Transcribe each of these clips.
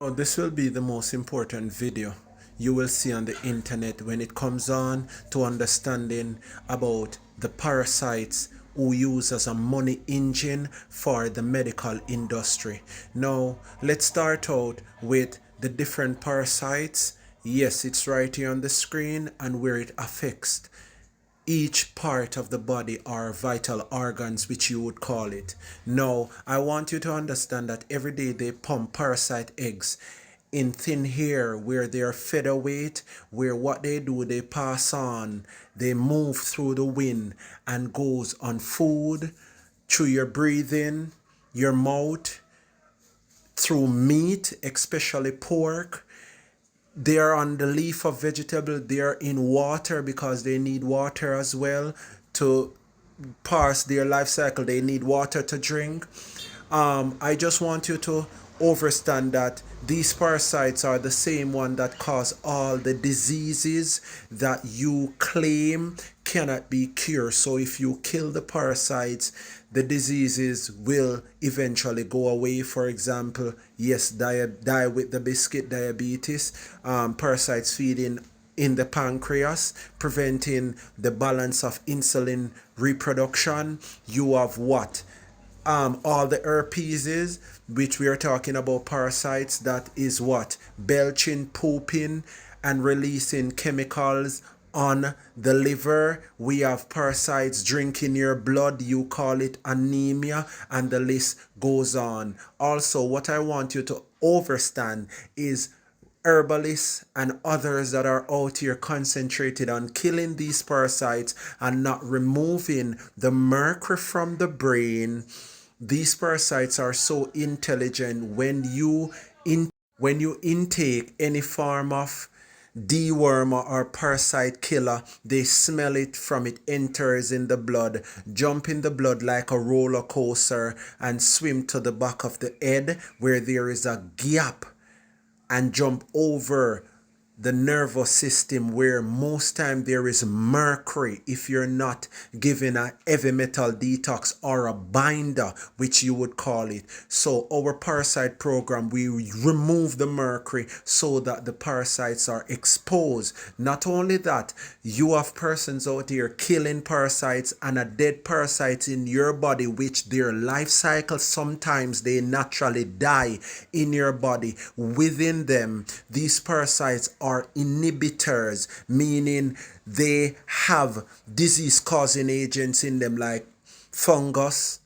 Oh, this will be the most important video you will see on the internet when it comes on to understanding about the parasites who use as a money engine for the medical industry. Now, let's start out with the different parasites. Yes, it's right here on the screen and where it affects each part of the body or vital organs, which you would call it. Now, I want you to understand that every day they pump parasite eggs in thin air where they are featherweight, where what they do, they pass on, they move through the wind and goes on food, through your breathing, your mouth, through meat, especially pork. They are on the leaf of vegetable. They are in water because they need water as well to pass their life cycle. They need water to drink. I just want you to understand that these parasites are the same one that cause all the diseases that you claim cannot be cured. So if you kill the parasites, the diseases will eventually go away. For example, yes, die with the biscuit, diabetes, parasites feeding in the pancreas, preventing the balance of insulin reproduction. You have what? All the herpeses, which we are talking about parasites, that is what? Belching, pooping, and releasing chemicals on the liver. We have parasites drinking your blood, you call it anemia, and the list goes on. Also, what I want you to understand is herbalists and others that are out here concentrated on killing these parasites and not removing the mercury from the brain. These parasites are so intelligent. When you intake any form of dewormer or parasite killer, they smell it from it enters in the blood, jump in the blood like a roller coaster, and swim to the back of the head where there is a gap, and jump over the nervous system where most time there is mercury if you're not given a heavy metal detox or a binder, which you would call it. So our parasite program, we remove the mercury so that the parasites are exposed. Not only that, you have persons out here killing parasites and a dead parasite in your body, which their life cycle, sometimes they naturally die in your body. Within them, these parasites are inhibitors, meaning they have disease causing agents in them like fungus,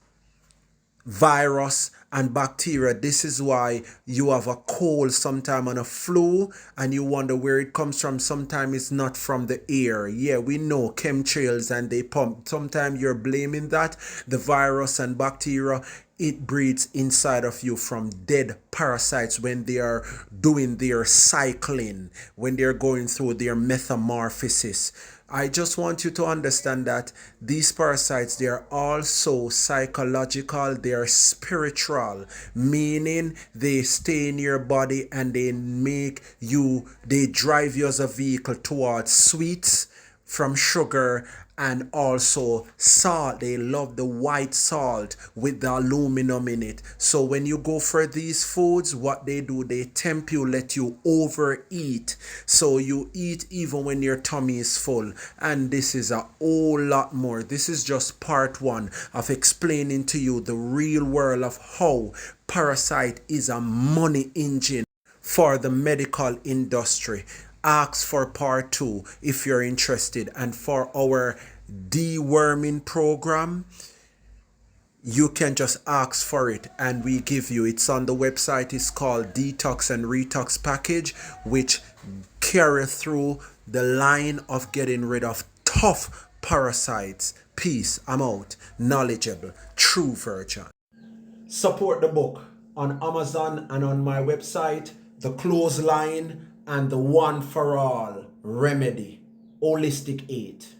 virus, and bacteria. This is why you have a cold sometime and a flu and you wonder where it comes from. Sometimes it's not from the air. Yeah, we know chemtrails and they pump. Sometimes you're blaming that, the virus and bacteria. It breeds inside of you from dead parasites when they are doing their cycling, when they're going through their metamorphosis. I just want you to understand that these parasites, they are also psychological, they are spiritual, meaning they stay in your body and they drive you as a vehicle towards sweets from sugar and also salt. They love the white salt with the aluminum in it. So when you go for these foods, what they do, they tempt you, let you overeat. So you eat even when your tummy is full. And this is a whole lot more. This is just part one of explaining to you the real world of how parasite is a money engine for the medical industry. Ask for part two if you're interested. And for our deworming program, you can just ask for it and we give you. It's on the website. It's called Detox and Retox Package, which carry through the line of getting rid of tough parasites. Peace. I'm out. Knowledgeable. True virgin. Support the book on Amazon and on my website, The Clothesline and the One for All Remedy, Holistic 8.